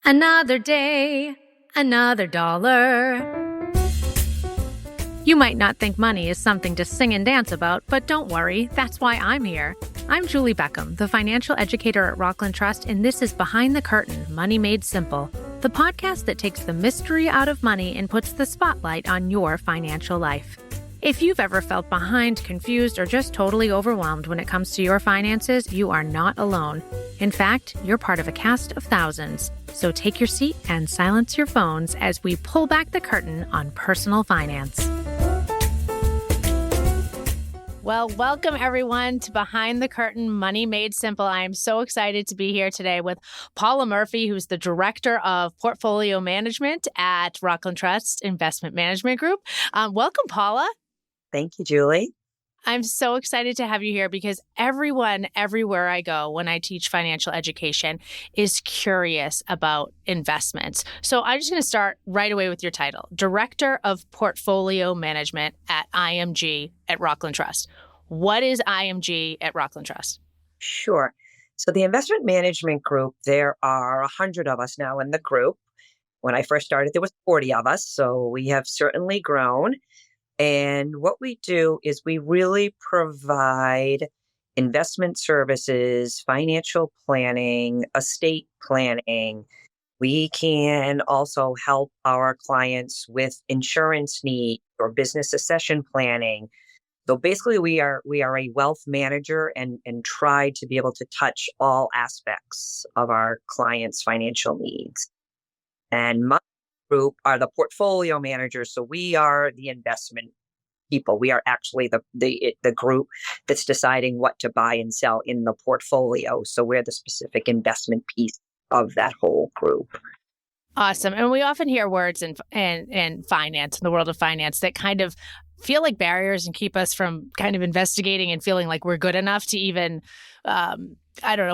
Another day, another dollar. You might not think money is something to sing and dance about, but don't worry, that's why I'm here. I'm Julie Beckham, the financial educator at Rockland Trust, and this is Behind the Curtain, Money Made Simple, the podcast that takes the mystery out of money and puts the spotlight on your financial life. If you've ever felt behind, confused, or just totally overwhelmed when it comes to your finances, you are not alone. In fact, you're part of a cast of thousands. So take your seat and silence your phones as we pull back the curtain on personal finance. Well, welcome everyone to Behind the Curtain, Money Made Simple. I am so excited to be here today with Paula Murphy, who's the Director of Portfolio Management at Rockland Trust Investment Management Group. Welcome, Paula. Thank you, Julie. I'm so excited to have you here because everyone, everywhere I go when I teach financial education is curious about investments. So I'm just going to start right away with your title, Director of Portfolio Management at IMG at Rockland Trust. What is IMG at Rockland Trust? Sure. So the investment management group, there are 100 of us now in the group. When I first started, there was 40 of us. So we have certainly grown. And what we do is we really provide investment services, financial planning, estate planning. We can also help our clients with insurance needs or business succession planning. So basically we are a wealth manager and try to be able to touch all aspects of our clients' financial needs. And my group are the portfolio managers. So we are the investment people. We are actually the group that's deciding what to buy and sell in the portfolio. So we're the specific investment piece of that whole group. Awesome. And we often hear words in finance, in the world of finance, that kind of feel like barriers and keep us from kind of investigating and feeling like we're good enough to even,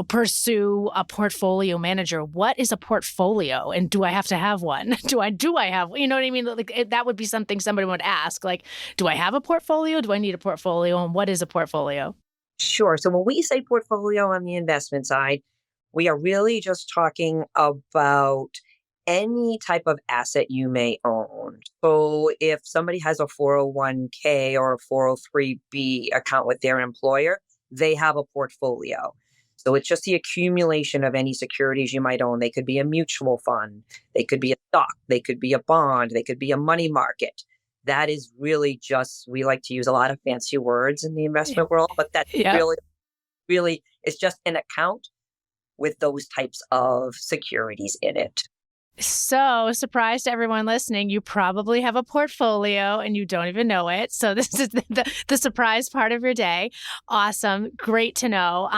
pursue a portfolio manager. What is a portfolio? And do I have to have one? Do I have, you know what I mean? Like that would be something somebody would ask, like, do I have a portfolio? Do I need a portfolio? And what is a portfolio? Sure. So when we say portfolio on the investment side, we are really just talking about any type of asset you may own. So if somebody has a 401k or a 403b account with their employer, they have a portfolio. So it's just the accumulation of any securities you might own. They could be a mutual fund. They could be a stock. They could be a bond. They could be a money market. That is really just, we like to use a lot of fancy words in the investment world, but that's really, it's just an account with those types of securities in it. So, surprise to everyone listening, you probably have a portfolio and you don't even know it. So this is the surprise part of your day. Awesome. Great to know.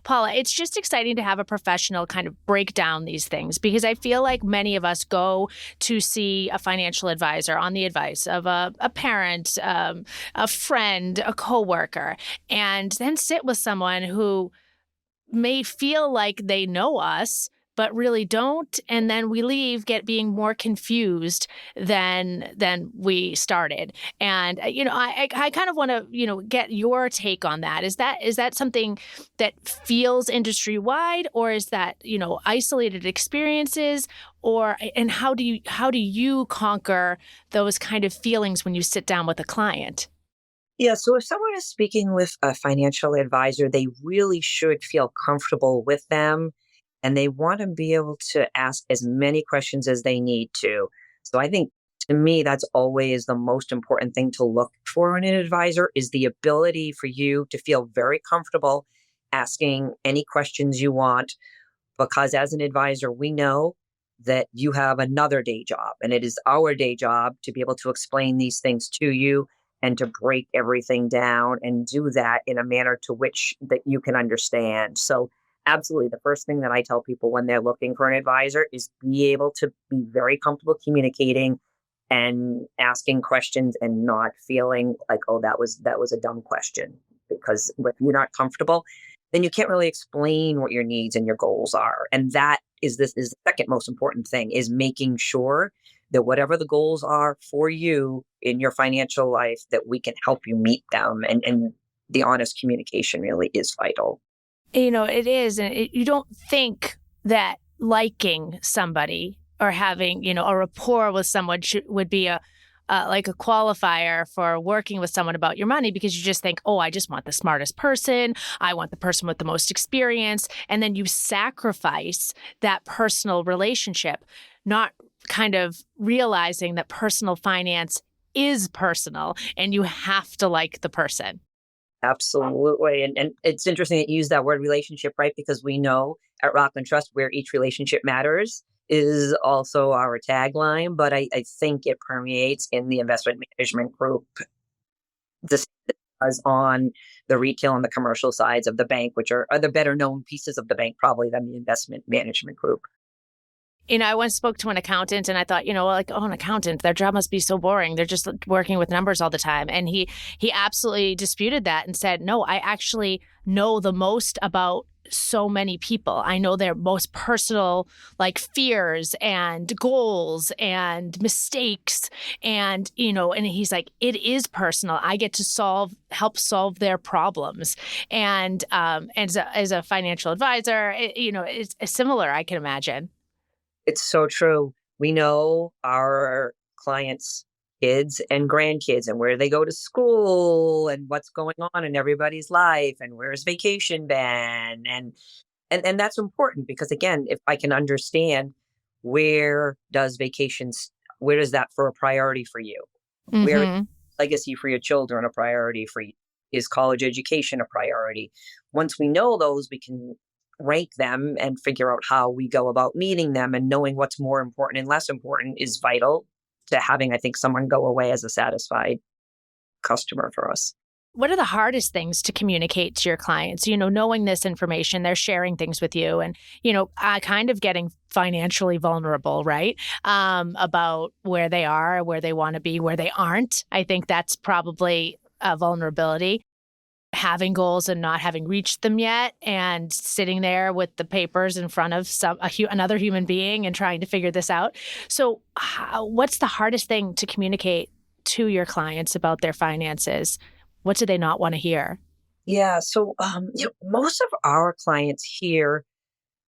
Paula, it's just exciting to have a professional kind of break down these things because I feel like many of us go to see a financial advisor on the advice of a parent, a friend, a coworker, and then sit with someone who may feel like they know us, but really don't. And then we leave being more confused than we started. And, I kind of want to, get your take on that. Is that something that feels industry wide, or is that, isolated experiences, and how do you conquer those kind of feelings when you sit down with a client? Yeah, so if someone is speaking with a financial advisor, they really should feel comfortable with them. And they want to be able to ask as many questions as they need to. So I think, to me, that's always the most important thing to look for in an advisor is the ability for you to feel very comfortable asking any questions you want. Because as an advisor, we know that you have another day job, and it is our day job to be able to explain these things to you and to break everything down and do that in a manner to which that you can understand. So absolutely. The first thing that I tell people when they're looking for an advisor is be able to be very comfortable communicating and asking questions and not feeling like, oh, that was a dumb question. Because if you're not comfortable, then you can't really explain what your needs and your goals are. And that is the second most important thing is making sure that whatever the goals are for you in your financial life, that we can help you meet them. And the honest communication really is vital. It is. And you don't think that liking somebody or having, a rapport with someone would be like a qualifier for working with someone about your money, because you just think, oh, I just want the smartest person. I want the person with the most experience. And then you sacrifice that personal relationship, not kind of realizing that personal finance is personal and you have to like the person. Absolutely. And it's interesting that you use that word relationship, right? Because we know at Rockland Trust where each relationship matters is also our tagline, but I think it permeates in the investment management group the same as on the retail and the commercial sides of the bank, which are the better known pieces of the bank probably than the investment management group. I once spoke to an accountant and I thought, like, oh, an accountant, their job must be so boring. They're just working with numbers all the time. And he absolutely disputed that and said, no, I actually know the most about so many people. I know their most personal, like, fears and goals and mistakes. And, and he's like, it is personal. I get to help solve their problems. And as a financial advisor, it's similar, I can imagine. It's so true. We know our clients' kids and grandkids and where they go to school and what's going on in everybody's life and where's vacation been and that's important because again, if I can understand where does vacations where is that for a priority for you? Where is Mm-hmm. legacy for your children a priority for you? Is college education a priority? Once we know those, we can rank them and figure out how we go about meeting them, and knowing what's more important and less important is vital to having, I think, someone go away as a satisfied customer for us. What are the hardest things to communicate to your clients? Knowing this information, they're sharing things with you and, kind of getting financially vulnerable, right? About where they are, where they want to be, where they aren't. I think that's probably a vulnerability. Having goals and not having reached them yet, and sitting there with the papers in front of another human being and trying to figure this out. So, what's the hardest thing to communicate to your clients about their finances? What do they not want to hear? Yeah. So, most of our clients here,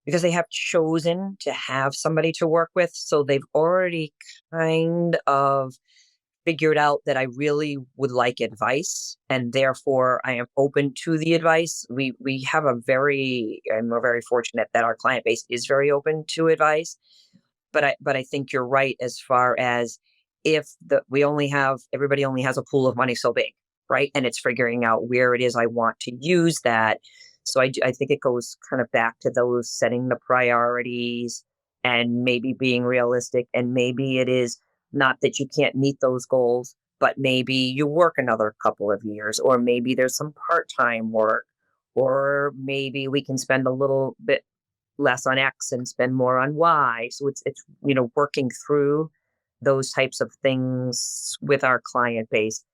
because they have chosen to have somebody to work with, so they've already kind of figured out that I really would like advice, and therefore I am open to the advice. We have and we're very fortunate that our client base is very open to advice. But I think you're right as far as if the we only have everybody only has a pool of money so big, right? And it's figuring out where it is I want to use that. So I think it goes kind of back to those setting the priorities and maybe being realistic. And maybe it is not that you can't meet those goals, but maybe you work another couple of years, or maybe there's some part-time work, or maybe we can spend a little bit less on X and spend more on Y. So it's working through those types of things with our client base.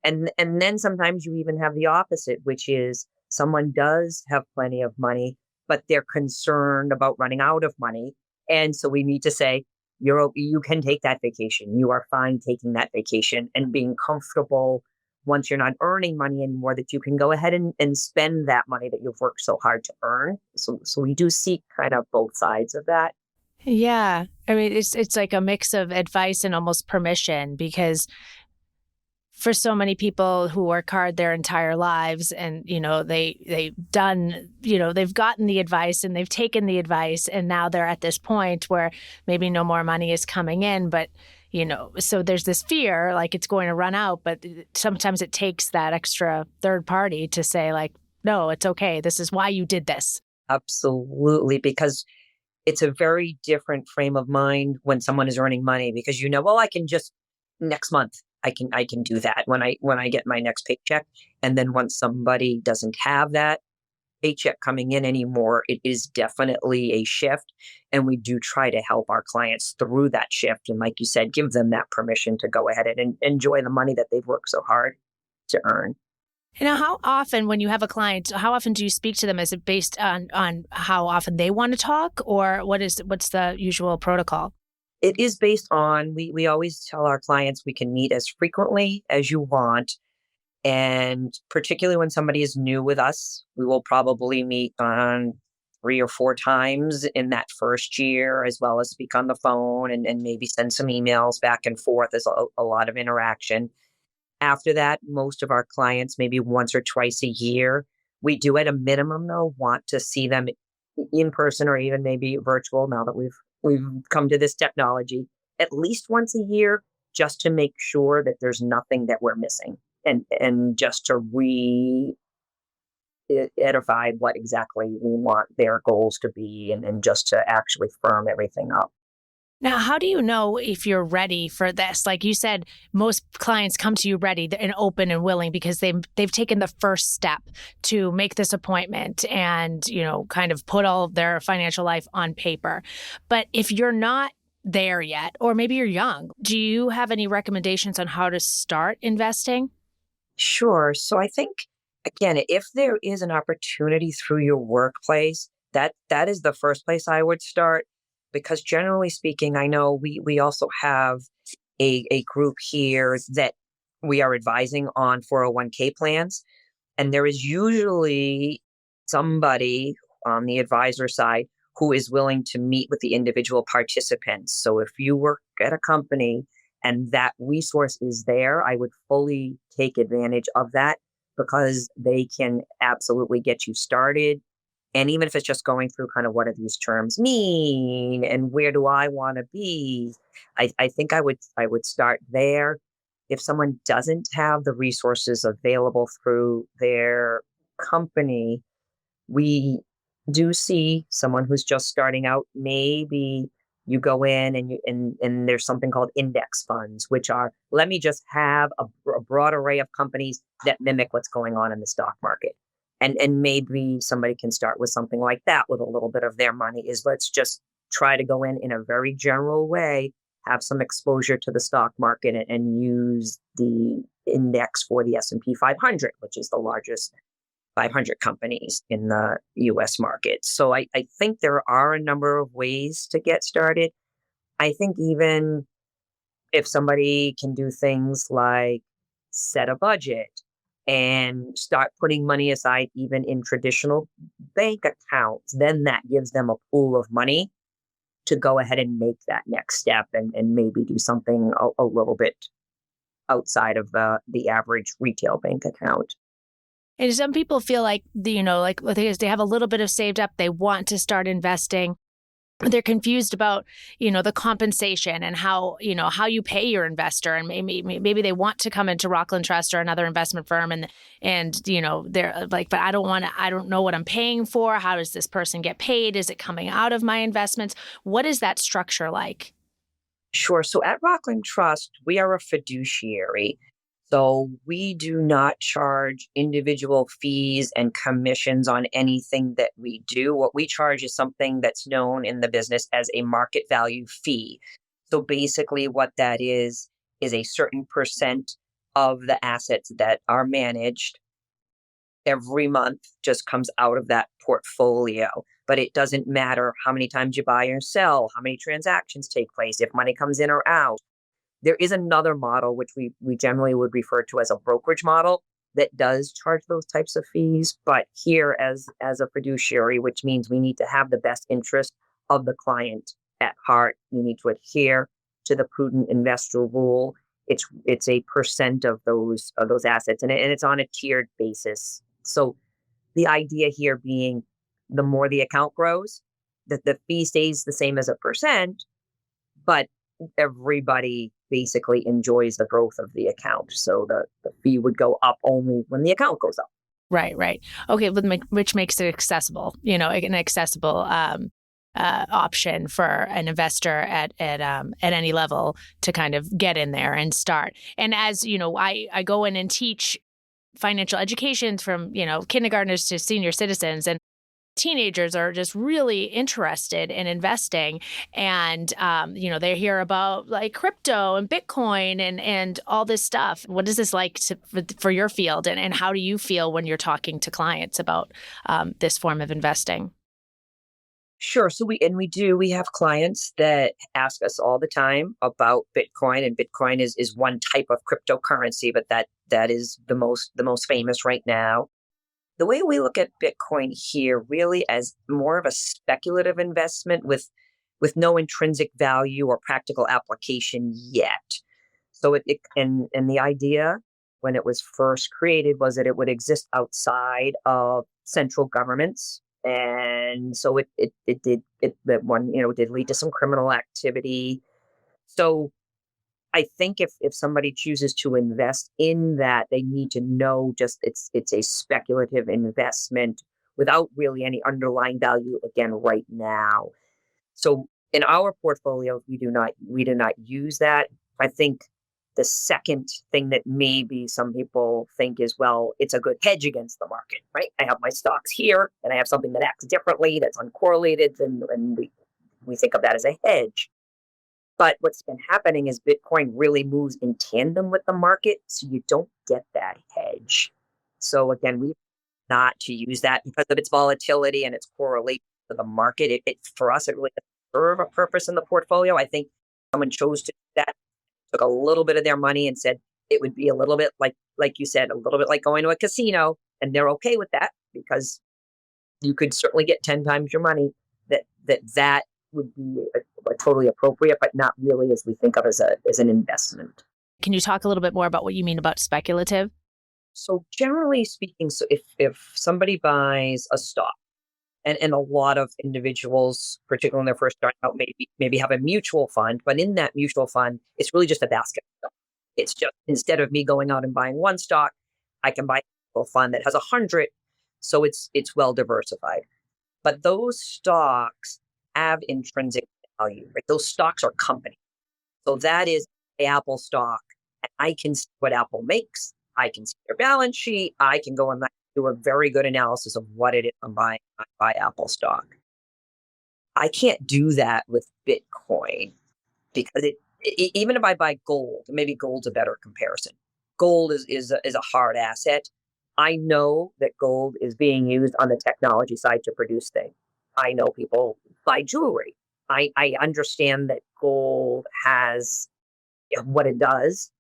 And then sometimes you even have the opposite, which is someone does have plenty of money, but they're concerned about running out of money. And so we need to say, you can take that vacation. You are fine taking that vacation and being comfortable once you're not earning money anymore, that you can go ahead and spend that money that you've worked so hard to earn. So we do see kind of both sides of that. Yeah. I mean, it's like a mix of advice and almost permission, because for so many people who work hard their entire lives and, they've done, they've gotten the advice and they've taken the advice, and now they're at this point where maybe no more money is coming in, but so there's this fear like it's going to run out, but sometimes it takes that extra third party to say like, no, it's okay. This is why you did this. Absolutely, because it's a very different frame of mind when someone is earning money, because well, I can just next month I can do that when I get my next paycheck. And then once somebody doesn't have that paycheck coming in anymore, it is definitely a shift. And we do try to help our clients through that shift. And like you said, give them that permission to go ahead and enjoy the money that they've worked so hard to earn. Now, how often, when you have a client, how often do you speak to them? Is it based on how often they want to talk, or what's the usual protocol? It is based on, we always tell our clients we can meet as frequently as you want. And particularly when somebody is new with us, we will probably meet on 3 or 4 times in that first year, as well as speak on the phone and maybe send some emails back and forth. There's a lot of interaction. After that, most of our clients, maybe once or twice a year, we do at a minimum though want to see them in person or even maybe virtual now that we've come to this technology at least once a year, just to make sure that there's nothing that we're missing and just to edify what exactly we want their goals to be and just to actually firm everything up. Now, how do you know if you're ready for this? Like you said, most clients come to you ready and open and willing because they've taken the first step to make this appointment and, kind of put all of their financial life on paper. But if you're not there yet, or maybe you're young, do you have any recommendations on how to start investing? Sure. So I think again, if there is an opportunity through your workplace, that is the first place I would start because generally speaking, I know we also have a group here that we are advising on 401k plans. And there is usually somebody on the advisor side who is willing to meet with the individual participants. So if you work at a company and that resource is there, I would fully take advantage of that because they can absolutely get you started. And even if it's just going through kind of what do these terms mean and where do I want to be, I think I would start there. If someone doesn't have the resources available through their company, we do see someone who's just starting out. Maybe you go in and there's something called index funds, which are let me just have a broad array of companies that mimic what's going on in the stock market. And maybe somebody can start with something like that with a little bit of their money is let's just try to go in a very general way, have some exposure to the stock market and use the index for the S&P 500, which is the largest 500 companies in the US market. So I think there are a number of ways to get started. I think even if somebody can do things like set a budget and start putting money aside, even in traditional bank accounts, then that gives them a pool of money to go ahead and make that next step and maybe do something a little bit outside of the average retail bank account. And some people feel like, like the thing is they have a little bit of saved up, they want to start investing. They're confused about, the compensation and how you pay your investor. And maybe they want to come into Rockland Trust or another investment firm and they're like, but I don't know what I'm paying for. How does this person get paid? Is it coming out of my investments? What is that structure like? Sure. So at Rockland Trust, we are a fiduciary. So we do not charge individual fees and commissions on anything that we do. What we charge is something that's known in the business as a market value fee. So basically, what that is a certain percent of the assets that are managed every month just comes out of that portfolio. But it doesn't matter how many times you buy or sell, how many transactions take place, if money comes in or out. There is another model, which we generally would refer to as a brokerage model, that does charge those types of fees. But here, as a fiduciary, which means we need to have the best interest of the client at heart, we need to adhere to the prudent investor rule. It's a percent of those assets, and it's on a tiered basis. So the idea here being, the more the account grows, that the fee stays the same as a percent, but everybody basically enjoys the growth of the account. So the fee would go up only when the account goes up. Right, right. Okay, which makes it accessible, an accessible option for an investor at any level to kind of get in there and start. And as you know, I go in and teach financial education from kindergartners to senior citizens, and teenagers are just really interested in investing. And they hear about like crypto and Bitcoin and all this stuff. What is this like for your field, and how do you feel when you're talking to clients about this form of investing? Sure. So we have clients that ask us all the time about Bitcoin, and Bitcoin is one type of cryptocurrency, but that is the most famous right now. The way we look at Bitcoin here really as more of a speculative investment with no intrinsic value or practical application yet. So and the idea when it was first created was that it would exist outside of central governments. And so it did it that one, did lead to some criminal activity. So I think if somebody chooses to invest in that, they need to know just it's a speculative investment without really any underlying value again right now. So in our portfolio, we do not use that. I think the second thing that maybe some people think is, well, it's a good hedge against the market, right? I have my stocks here and I have something that acts differently, that's uncorrelated, and we think of that as a hedge. But what's been happening is Bitcoin really moves in tandem with the market, so you don't get that hedge. So again, we not to use that because of its volatility and its correlation to the market. It for us, it really doesn't serve a purpose in the portfolio. I think someone chose to do that, took a little bit of their money and said it would be a little bit like you said, a little bit like going to a casino, and they're okay with that because you could certainly get 10 times your money. That would be a totally appropriate, but not really as we think of as an investment. Can you talk a little bit more about what you mean about speculative? So generally speaking, so if somebody buys a stock, and a lot of individuals, particularly when they're first starting out, maybe have a mutual fund, but in that mutual fund, it's really just a basket of stuff. It's just instead of me going out and buying one stock, I can buy a fund that has 100, so it's well diversified. But those stocks have intrinsic value, right? Those stocks are companies. So that is the Apple stock. And I can see what Apple makes. I can see their balance sheet. I can go and do a very good analysis of what it is I'm buying. I buy Apple stock. I can't do that with Bitcoin because even if I buy gold, maybe gold's a better comparison. Gold is a hard asset. I know that gold is being used on the technology side to produce things. I know people buy jewelry. I understand that gold has what it does.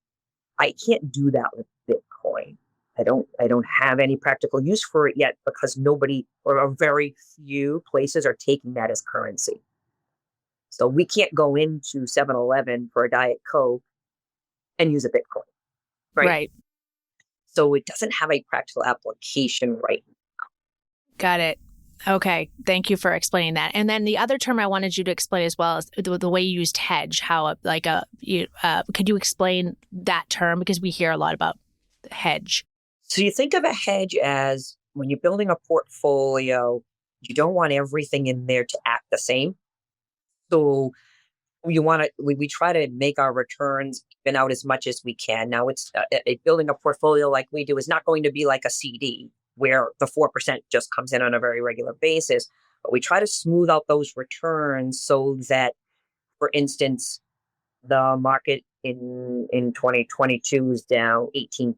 I can't do that with Bitcoin. I don't have any practical use for it yet because nobody or a very few places are taking that as currency. So we can't go into 7-Eleven for a Diet Coke and use a Bitcoin, right? Right. So it doesn't have a practical application right. Got it. Okay. Thank you for explaining that. And then the other term I wanted you to explain as well is the way you used hedge, could you explain that term? Because we hear a lot about hedge. So you think of a hedge as when you're building a portfolio, you don't want everything in there to act the same. So we try to make our returns even out as much as we can. Now it's building a portfolio like we do is not going to be like a CD where the 4% just comes in on a very regular basis, but we try to smooth out those returns so that, for instance, the market in 2022 is down 18%.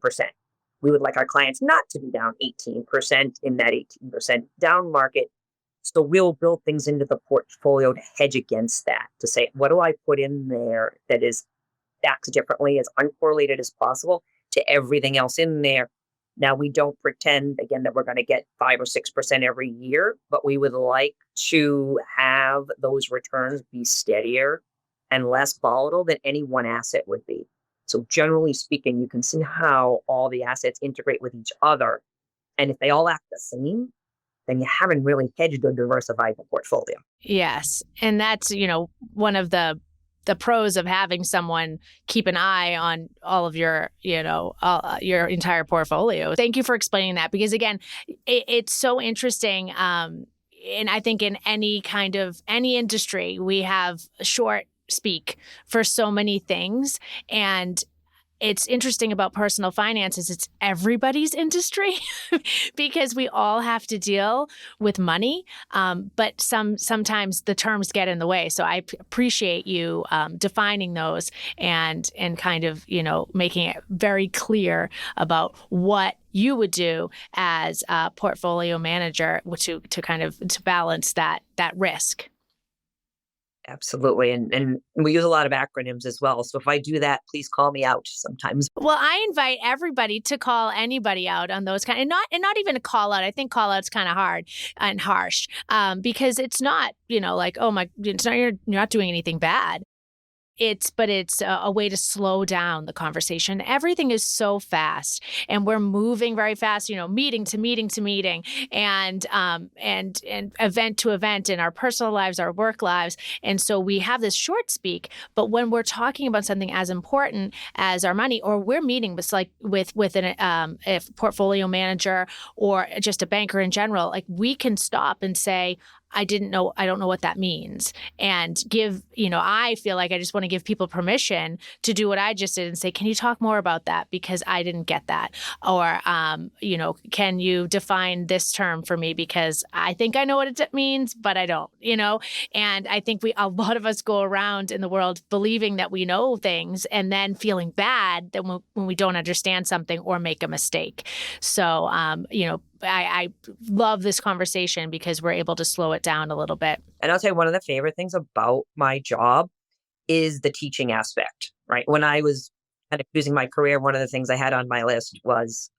We would like our clients not to be down 18% in that 18% down market. So we'll build things into the portfolio to hedge against that, to say, what do I put in there that acts differently, as uncorrelated as possible to everything else in there. Now, we don't pretend, again, that we're going to get 5 or 6% every year, but we would like to have those returns be steadier and less volatile than any one asset would be. So generally speaking, you can see how all the assets integrate with each other. And if they all act the same, then you haven't really hedged or diversified the portfolio. Yes. And that's, one of the pros of having someone keep an eye on all of your, your entire portfolio. Thank you for explaining that because, again, it's so interesting. And I think in any industry, we have short speak for so many things. And it's interesting about personal finances. It's everybody's industry because we all have to deal with money. But sometimes the terms get in the way. So I appreciate you defining those and kind of, making it very clear about what you would do as a portfolio manager to balance that risk. Absolutely. And we use a lot of acronyms as well. So if I do that, please call me out sometimes. Well, I invite everybody to call anybody out on those kind, and not even a call out. I think call out's kind of hard and harsh, because it's not, like, oh my, it's not you're not doing anything bad. It's a way to slow down the conversation. Everything is so fast, and we're moving very fast. Meeting to meeting to meeting, and event to event in our personal lives, our work lives, and so we have this short speak. But when we're talking about something as important as our money, or we're meeting with an a portfolio manager or just a banker in general, like we can stop and say, I don't know what that means. And I feel like I just want to give people permission to do what I just did and say, can you talk more about that? Because I didn't get that. Or, can you define this term for me? Because I think I know what it means, but I don't, and I think a lot of us go around in the world believing that we know things and then feeling bad that when we don't understand something or make a mistake. So, I love this conversation because we're able to slow it down a little bit. And I'll tell you, one of the favorite things about my job is the teaching aspect, right? When I was kind of choosing my career, one of the things I had on my list was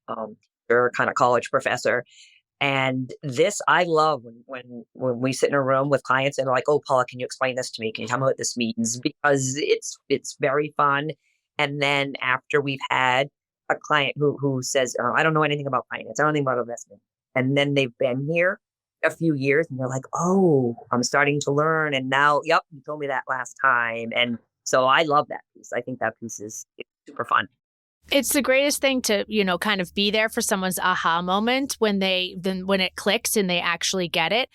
you're kind of college professor. And this I love when we sit in a room with clients and they're like, oh, Paula, can you explain this to me? Can you tell me what this means? Because it's very fun. And then after we've had a client who says, oh, I don't know anything about finance, I don't know anything about investment. And then they've been here a few years and they're like, oh, I'm starting to learn. And now, yep, you told me that last time. And so I love that piece. I think that piece is super fun. It's the greatest thing to, kind of be there for someone's aha moment when it clicks and they actually get it,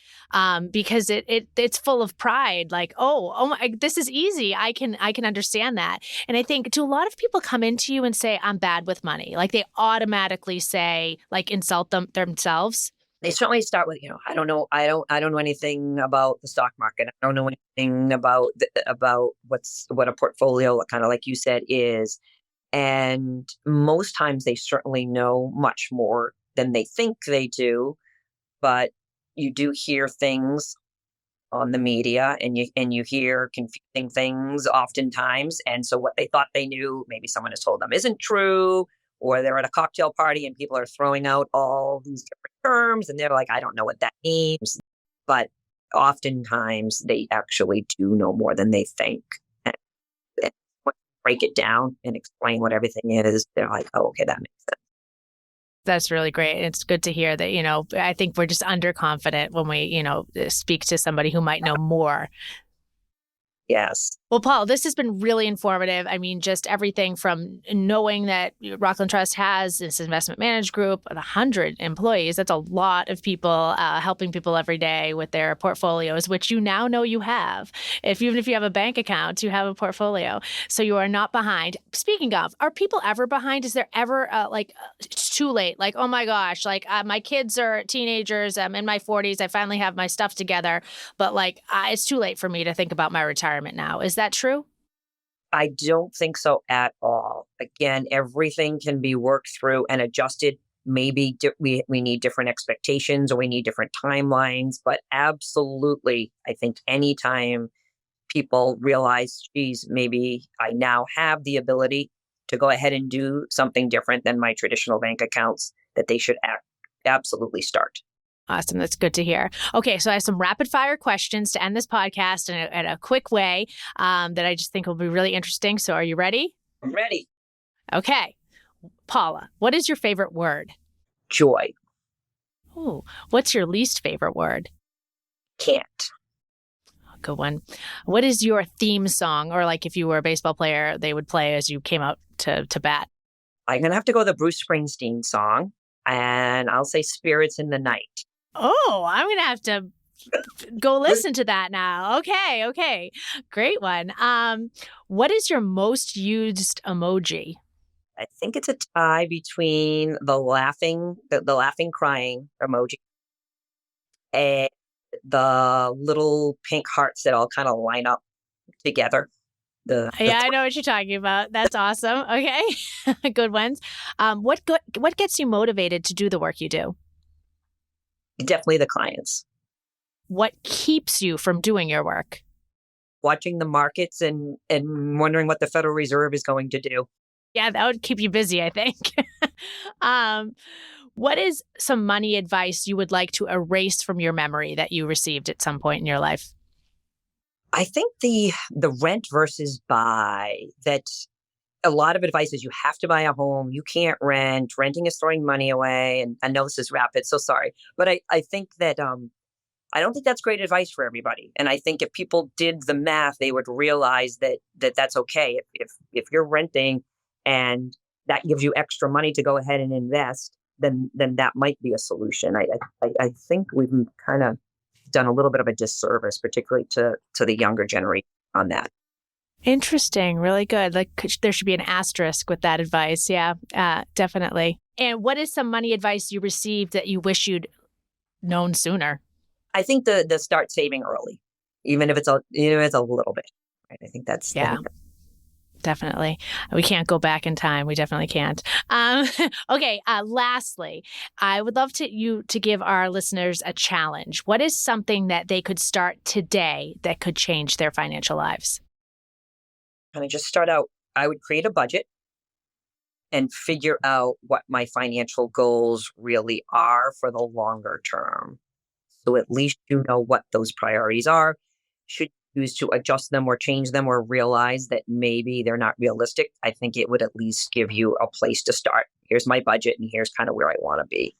because it's full of pride. Like, oh my, this is easy. I can understand that. And I think, do a lot of people come into you and say, I'm bad with money? Like they automatically say, like, insult themselves. They certainly start with, I don't know. I don't know anything about the stock market. I don't know anything about what a portfolio, kind of like you said, is. And most times they certainly know much more than they think they do, but you do hear things on the media and you hear confusing things oftentimes. And so what they thought they knew, maybe someone has told them isn't true, or they're at a cocktail party and people are throwing out all these different terms and they're like, I don't know what that means. But oftentimes they actually do know more than they think. Break it down and explain what everything is, they're like, oh, okay, that makes sense. That's really great. It's good to hear that, I think we're just underconfident when we, speak to somebody who might know more. Yes. Well, Paul, this has been really informative. I mean, just everything from knowing that Rockland Trust has this investment managed group of 100 employees. That's a lot of people helping people every day with their portfolios, which you now know you have. Even if you have a bank account, you have a portfolio. So you are not behind. Speaking of, are people ever behind? Is there ever it's too late? Like, oh my gosh, like my kids are teenagers. I'm in my 40s. I finally have my stuff together. But it's too late for me to think about my retirement now. Is that true? I don't think so at all. Again, everything can be worked through and adjusted. Maybe we need different expectations or we need different timelines, but absolutely, I think anytime people realize, geez, maybe I now have the ability to go ahead and do something different than my traditional bank accounts, that they should absolutely start. Awesome. That's good to hear. Okay, so I have some rapid fire questions to end this podcast in a quick way that I just think will be really interesting. So are you ready? I'm ready. Okay. Paula, what is your favorite word? Joy. Oh, what's your least favorite word? Can't. Good one. What is your theme song? Or if you were a baseball player, they would play as you came out to bat. I'm going to have to go with the Bruce Springsteen song, and I'll say Spirits in the Night. Oh, I'm going to have to go listen to that now. Okay. Great one. What is your most used emoji? I think it's a tie between the laughing crying emoji and the little pink hearts that all kind of line up together. I know what you're talking about. That's awesome. Okay. Good ones. What gets you motivated to do the work you do? Definitely the clients. What keeps you from doing your work? watching the markets and wondering what the Federal Reserve is going to do. Yeah, that would keep you busy, I think. um, what is some money advice you would like to erase from your memory that you received at some point in your life? I think the rent versus buy, that a lot of advice is you have to buy a home. You can't rent. Renting is throwing money away. And I know this is rapid, so sorry. But I think that I don't think that's great advice for everybody. And I think if people did the math, they would realize that that's okay. If you're renting and that gives you extra money to go ahead and invest, then that might be a solution. I think we've kind of done a little bit of a disservice, particularly to the younger generation on that. Interesting. Really good. Like there should be an asterisk with that advice. Yeah, definitely. And what is some money advice you received that you wish you'd known sooner? I think the start saving early, even if it's a little bit. Right? I think that's Yeah. Definitely. We can't go back in time. We definitely can't. Okay. Lastly, I would love you to give our listeners a challenge. What is something that they could start today that could change their financial lives? Kind of just start out. I would create a budget and figure out what my financial goals really are for the longer term. So at least you know what those priorities are. Should you choose to adjust them or change them or realize that maybe they're not realistic, I think it would at least give you a place to start. Here's my budget and here's kind of where I want to be.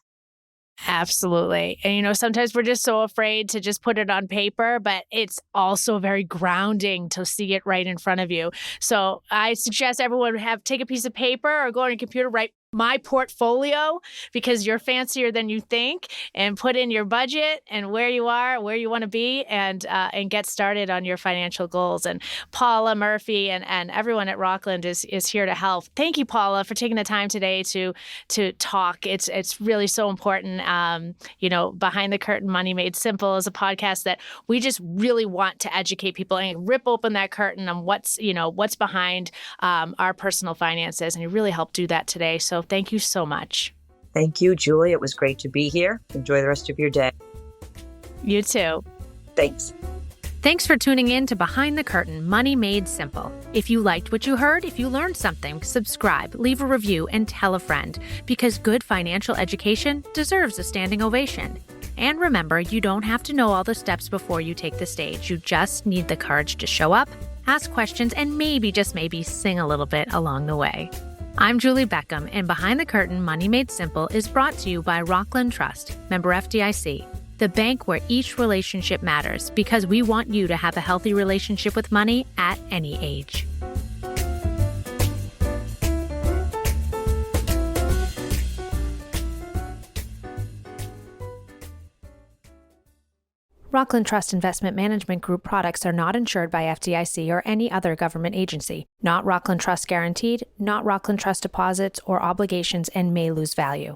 Absolutely. And, sometimes we're just so afraid to just put it on paper, but it's also very grounding to see it right in front of you. So I suggest everyone take a piece of paper or go on your computer, write my portfolio, because you're fancier than you think, and put in your budget and where you are, where you want to be, and get started on your financial goals. And Paula Murphy and everyone at Rockland is here to help. Thank you, Paula, for taking the time today to talk. It's really so important. Behind the Curtain, Money Made Simple is a podcast that we just really want to educate people and rip open that curtain on what's behind our personal finances, and you really helped do that today. So thank you so much. Thank you, Julie. It was great to be here. Enjoy the rest of your day. You too. Thanks. Thanks for tuning in to Behind the Curtain, Money Made Simple. If you liked what you heard, if you learned something, subscribe, leave a review, and tell a friend, because good financial education deserves a standing ovation. And remember, you don't have to know all the steps before you take the stage. You just need the courage to show up, ask questions, and maybe, just maybe, sing a little bit along the way. I'm Julie Beckham, and Behind the Curtain, Money Made Simple is brought to you by Rockland Trust, member FDIC, the bank where each relationship matters, because we want you to have a healthy relationship with money at any age. Rockland Trust Investment Management Group products are not insured by FDIC or any other government agency, not Rockland Trust guaranteed, not Rockland Trust deposits or obligations, and may lose value.